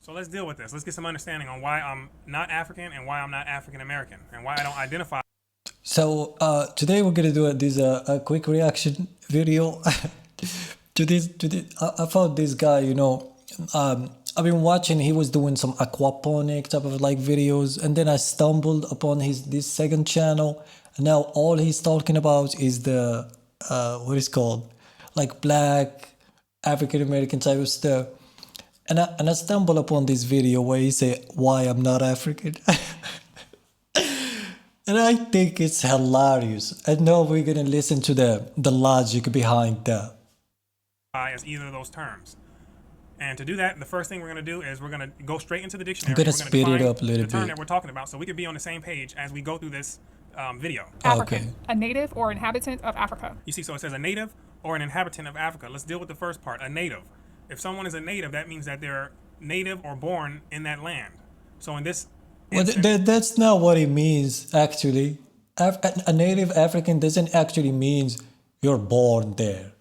So let's deal with this. Let's get some understanding on why I'm not African and why I'm not African American and why I don't identify. So today we're gonna do a quick reaction video to this. I found this guy, I've been watching. He was doing some aquaponic type of like videos, and then I stumbled upon his this second channel, and now all he's talking about is the what is called like black African American type of stuff. And I stumbled upon this video where he said why I'm not African. And I think it's hilarious. And now we're gonna listen to the logic behind that. As either of those terms. And to do that, the first thing we're going to do is we're going to go straight into the dictionary. I'm gonna We're speed it up a little the term bit. that we're talking about so we can be on the same page as we go through this video. African, Okay. a native or inhabitant of Africa. You see, so it says a native or an inhabitant of Africa. Let's deal with the first part, a native. If someone is a native, that means that they're native or born in that land. So in this Well, instance, that's not what it means actually. A native African doesn't actually means you're born there.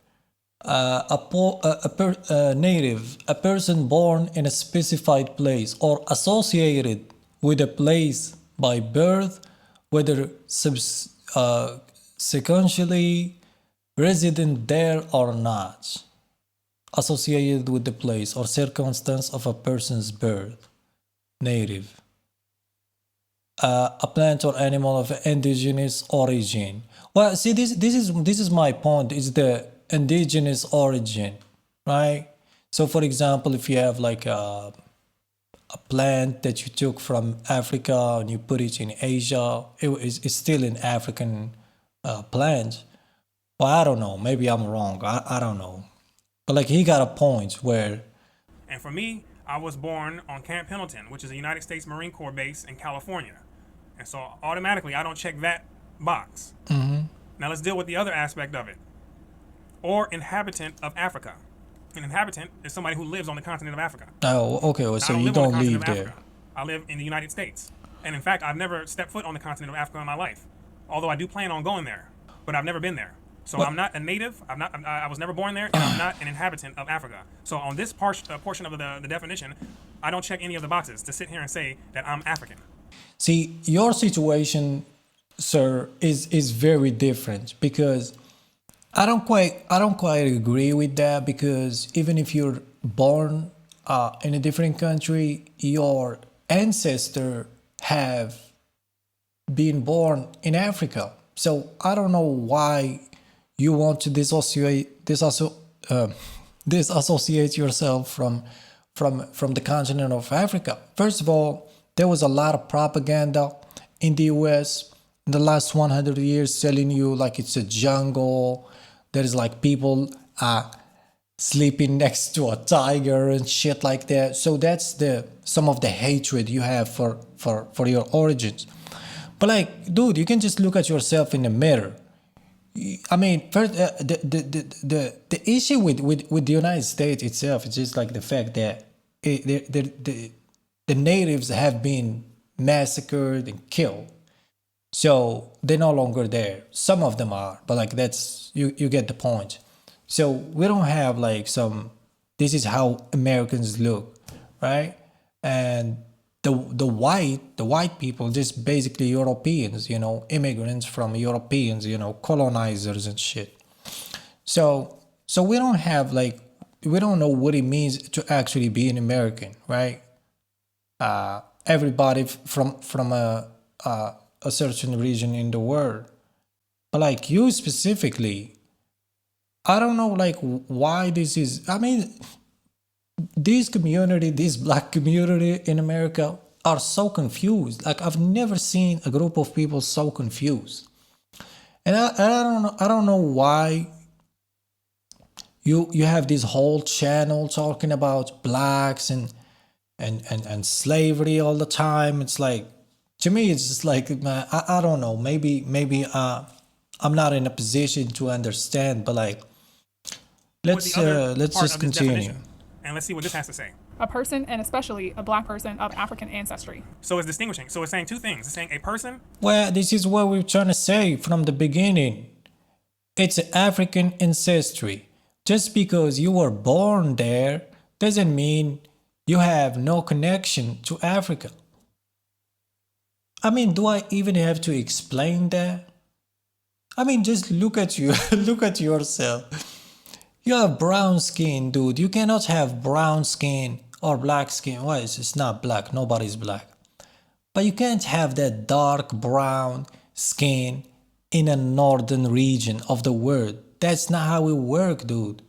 A native, a person born in a specified place or associated with a place by birth, whether sequentially resident there or not, associated with the place or circumstance of a person's birth. Native. A plant or animal of indigenous origin. Well, see, this is my point. Is the indigenous origin, right? So, for example, if you have like a plant that you took from Africa and you put it in Asia, it's still an African plant. Well, I don't know. Maybe I'm wrong. I don't know. But like he got a point where and for me, I was born on Camp Pendleton, which is a United States Marine Corps base in California. And so automatically, I don't check that box. Now let's deal with the other aspect of it. Or inhabitant of Africa. An inhabitant is somebody who lives on the continent of Africa. oh, okay, well, I so don't you live on the don't continent live of there. Africa. I live in the United States. And in fact, I've never stepped foot on the continent of Africa in my life. Although I do plan on going there, but I've never been there. So I'm not a native. I was never born there, and I'm not an inhabitant of Africa. So on this portion of the definition, I don't check any of the boxes to sit here and say that I'm African. See, your situation, sir, is very different because I don't quite agree with that because even if you're born in a different country, your ancestor have been born in Africa. So I don't know why you want to disassociate yourself from the continent of Africa. First of all, there was a lot of propaganda in the US in the last 100 years telling you like it's a jungle. There is like people sleeping next to a tiger and shit like that. So that's the some of the hatred you have for your origins. But like, dude, you can just look at yourself in the mirror. I mean, first, the issue with the United States itself is just like the fact that the natives have been massacred and killed. So they're no longer there. Some of them are, but like that's you get the point. So we don't have like some this is how Americans look, right? And the white people, just basically Europeans, immigrants from Europeans, colonizers and shit. So we don't have like we don't know what it means to actually be an American, right? Everybody from a certain region in the world, but like you specifically, I don't know like why this is. I mean, this black community in America are so confused. Like I've never seen a group of people so confused, and I don't know why you have this whole channel talking about blacks and slavery all the time. It's like to me, it's just like man, I don't know. Maybe I'm not in a position to understand, but like let's just continue. And let's see what this has to say. A person, and especially a black person of African ancestry. So it's distinguishing. So it's saying two things. It's saying a person. Well, this is what we're trying to say from the beginning. It's African ancestry. Just because you were born there doesn't mean you have no connection to Africa. I mean, do I even have to explain that? I mean, just look at you, look at yourself. You have brown skin, dude. You cannot have brown skin or black skin. Well, it's not black. Nobody's black. But you can't have that dark brown skin in a northern region of the world. That's not how it works, dude.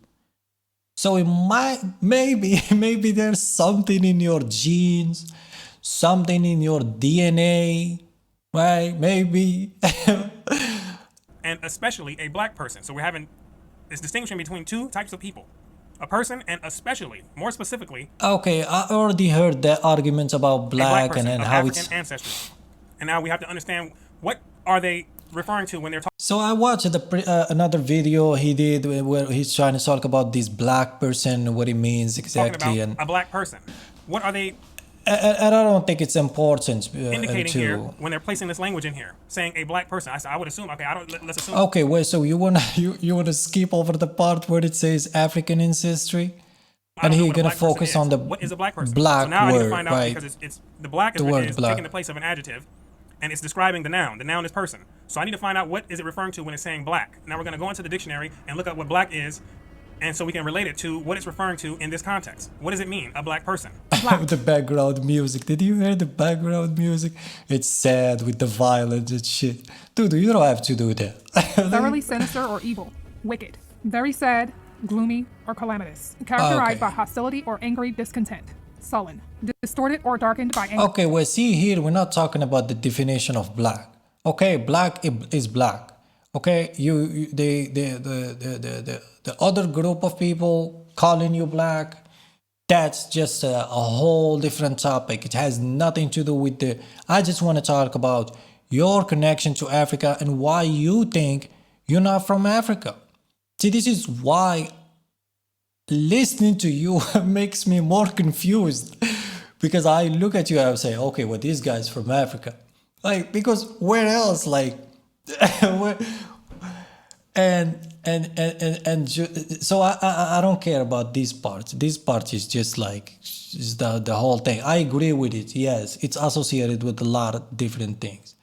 So it might, maybe there's something in your genes, something in your DNA, right? Maybe. And especially a black person. So we're having this distinction between two types of people. A person and especially, more specifically, Okay, I already heard that argument about a black black person and of how African it's. ancestry. And now we have to understand, what are they referring to when they're talking So I watched another video he did where he's trying to talk about this black person, what it means exactly, about and a black person? What are they and I don't think it's important indicating to. here when they're placing this language in here, saying a black person? I would assume, okay, let's assume. Okay, wait. So you wanna skip over the part where it says African ancestry, I and don't know he's what a gonna black person focus is. on the What is a black person? black so now I need to word, find out, right? because it's the black The word is black. taking the place of an adjective, and it's describing the noun. The noun is person. So I need to find out what is it referring to when it's saying black. Now we're going to go into the dictionary and look up what black is, and so we can relate it to what it's referring to in this context. What does it mean, a black person? The background music. Did you hear the background music? It's sad with the violence and shit. Dude, you don't have to do that. Thoroughly sinister or evil. Wicked. Very sad, gloomy, or calamitous. Characterized by hostility or angry discontent. Sullen. Distorted or darkened by anger. Okay, well, see here, we're not talking about the definition of black. Okay, black is black. Okay, the other group of people calling you black, that's just a whole different topic. It has nothing to do with the. I just want to talk about your connection to Africa and why you think you're not from Africa. See, this is why listening to you makes me more confused, because I look at you and I say, okay, well, this guy's from Africa, like, because where else, like, where, so I don't care about this part. This part is just like is the whole thing. I agree with it. Yes, it's associated with a lot of different things.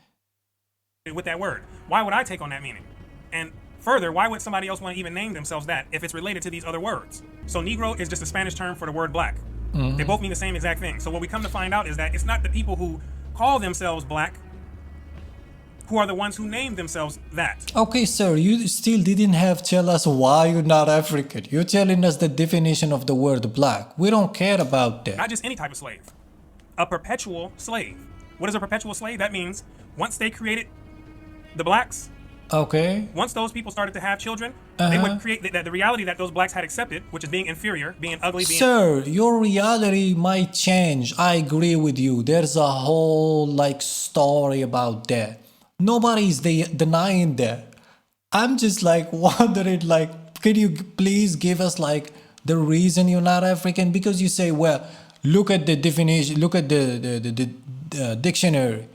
With that word, why would I take on that meaning? And further, why would somebody else want to even name themselves that if it's related to these other words? So Negro is just a Spanish term for the word black. They both mean the same exact thing. So what we come to find out is that it's not the people who call themselves black who are the ones who name themselves that. Okay, sir, you still didn't have tell us why you're not African. You're telling us the definition of the word black. We don't care about that. Not just any type of slave. A perpetual slave. What is a perpetual slave? That means once they created the blacks, Okay. once those people started to have children, they would create the reality that those blacks had accepted, which is being inferior, being ugly, being... Sir, your reality might change. I agree with you. There's a whole like story about that. Nobody's denying that. I'm just like wondering, like, can you please give us like the reason you're not African? Because you say, well, look at the definition, look at the dictionary.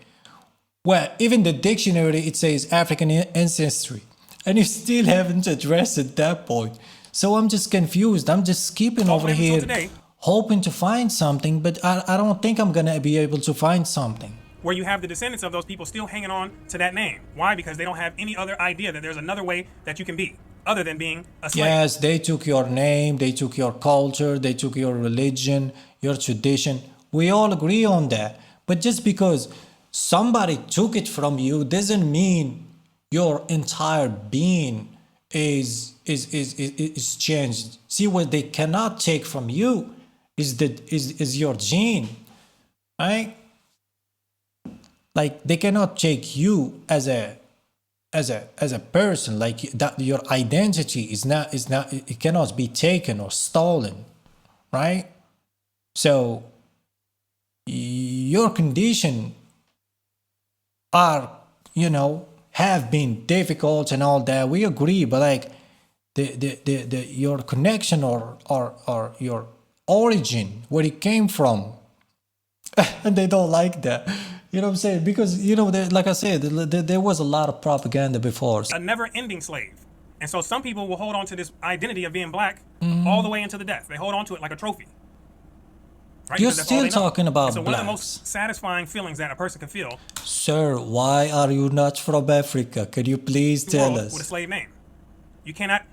Well, even the dictionary, it says African ancestry. And you still haven't addressed at that point. So I'm just confused. I'm just skipping over here, today, hoping to find something, but I don't think I'm going to be able to find something. where you have the descendants of those people still hanging on to that name. Why? Because they don't have any other idea that there's another way that you can be other than being a slave. Yes, they took your name, they took your culture, they took your religion, your tradition. We all agree on that. But just because somebody took it from you doesn't mean your entire being is changed. See, what they cannot take from you is your gene, right? Like they cannot take you as a person, like that. Your identity is not it cannot be taken or stolen, right? So your condition are, have been difficult and all that. We agree, but like the your connection or your origin, where it came from, and they don't like that. You know what I'm saying? Because, like I said, there was a lot of propaganda before. A never-ending slave. And so some people will hold on to this identity of being black all the way into the death. They hold on to it like a trophy. right? You're Because that's all still they know. talking about And so one of the blacks. most satisfying feelings that a person can feel Sir, why are you not from Africa? Can you please the tell world with a us? slave name. You cannot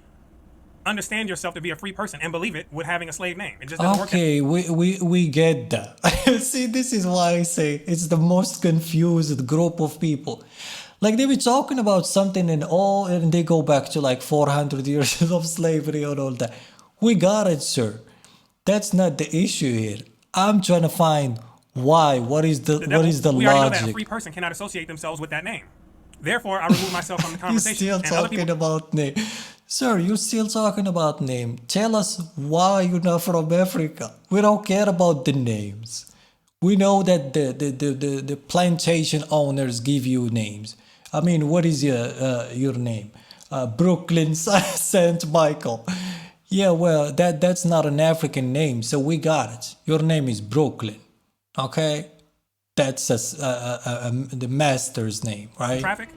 understand yourself to be a free person and believe it with having a slave name. It just doesn't work. Okay, we get that. See, this is why I say it's the most confused group of people. Like they be talking about something and they go back to like 400 years of slavery and all that. We got it, sir. That's not the issue here. I'm trying to find why. What is the We already know that a logic? free person cannot associate themselves with that name. Therefore, I remove myself from the You're conversation. still And other talking people, about name. Sir, you're still talking about name. Tell us why you're not from Africa. We don't care about the names. We know that the plantation owners give you names. I mean, what is your name? Brooklyn Saint Michael. Yeah, well, that's not an African name, so we got it. Your name is Brooklyn, okay? That's the master's name, right? traffic,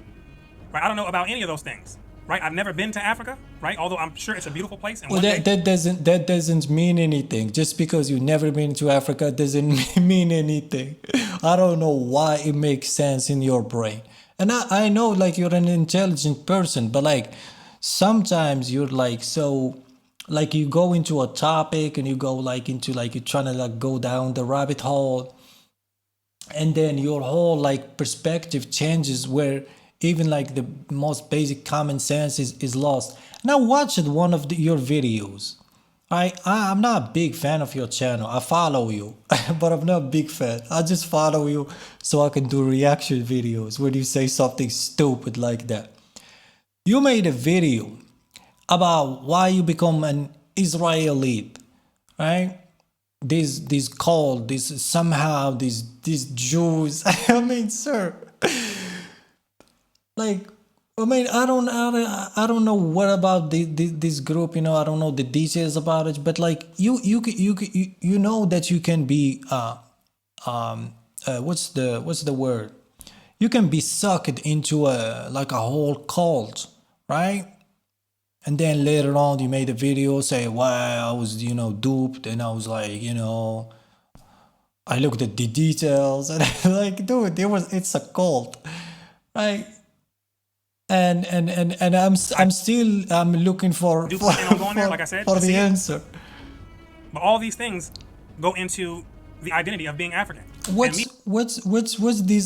right? I don't know about any of those things, right? I've never been to Africa, right? Although I'm sure it's a beautiful place. And Well, one day, that doesn't mean anything. Just because you've never been to Africa doesn't mean anything. I don't know why it makes sense in your brain. And I know like you're an intelligent person, but like sometimes you're like so like you go into a topic and you go like into like you're trying to like go down the rabbit hole, and then your whole like perspective changes where even like the most basic common sense is lost. And I watched one of your videos. I'm not a big fan of your channel. I follow you, but I'm not a big fan. I just follow you so I can do reaction videos when you say something stupid like that. You made a video about why you become an Israelite, right? These called this somehow these Jews. I mean, sir, like I mean, I don't know what about this group. You know, I don't know the details about it. But like you know that you can be what's the word? You can be sucked into a like a whole cult, right? And then later on, you made a video say, "Wow, I was duped," and I was like, I looked at the details and like, dude, it's a cult, right? And I'm looking for do plan on going there, like I said, for to the see it. answer. But all these things go into the identity of being African. And me What's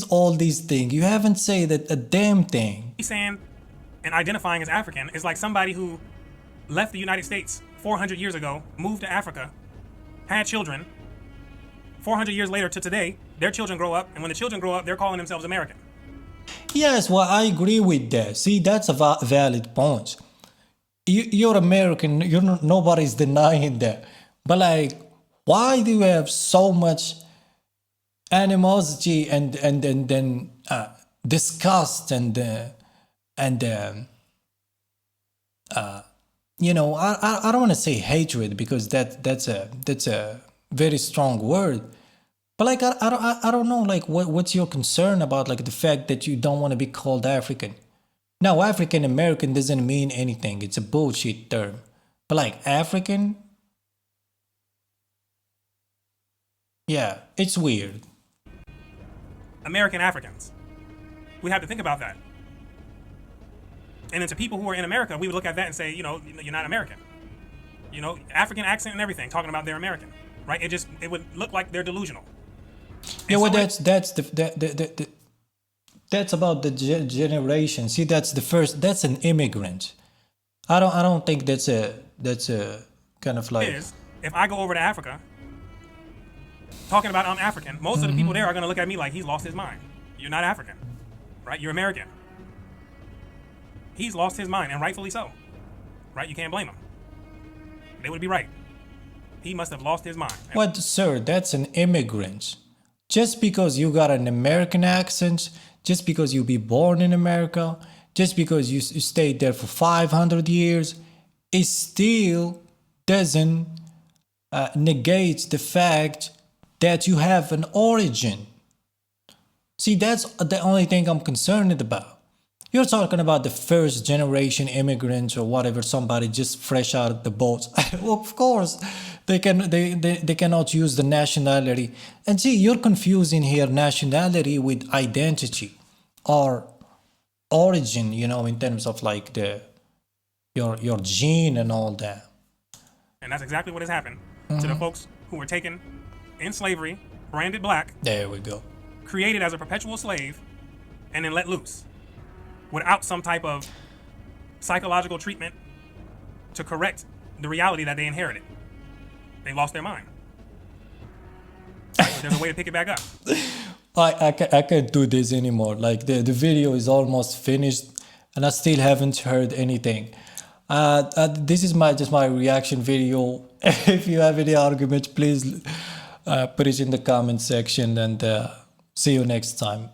all these things? You haven't said that a damn thing. saying and identifying as African is like somebody who left the United States 400 years ago, moved to Africa, had children. 400 years later to today, their children grow up, and when the children grow up, they're calling themselves American. Yes, well, I agree with that. See, that's a valid point. You're American. Nobody's denying that. But like, why do you have so much animosity and then disgust and I don't want to say hatred because that's a very strong word. But like I don't know like what's your concern about like the fact that you don't want to be called African. Now African American doesn't mean anything. It's a bullshit term. But like African, yeah, it's weird. American Africans. We have to think about that. And then to people who are in America, we would look at that and say, you're not American. African accent and everything, talking about they're American, right? It would look like they're delusional. Yeah, well, that's about the generation. See, that's an immigrant. I don't think that's a kind of like. If I go over to Africa, talking about I'm African, most of the people there are going to look at me like he's lost his mind. You're not African, right? You're American. He's lost his mind, and rightfully so, right? You can't blame him. They would be right. He must have lost his mind. What, sir? That's an immigrant. Just because you got an American accent, just because you be born in America, just because you stayed there for 500 years, it still doesn't negate the fact that you have an origin. See, that's the only thing I'm concerned about. You're talking about the first generation immigrants or whatever, somebody just fresh out of the boat. Well, of course, they cannot use the nationality. And see, you're confusing here nationality with identity or origin, you know, in terms of like the your gene and all that. And that's exactly what has happened to the folks who were taken in slavery, branded black, There we go. created as a perpetual slave, and then let loose without some type of psychological treatment to correct the reality that they inherited. They lost their mind. There's a way to pick it back up. I can't do this anymore. Like the video is almost finished and I still haven't heard anything. This is just my reaction video. If you have any arguments, please put it in the comment section and see you next time.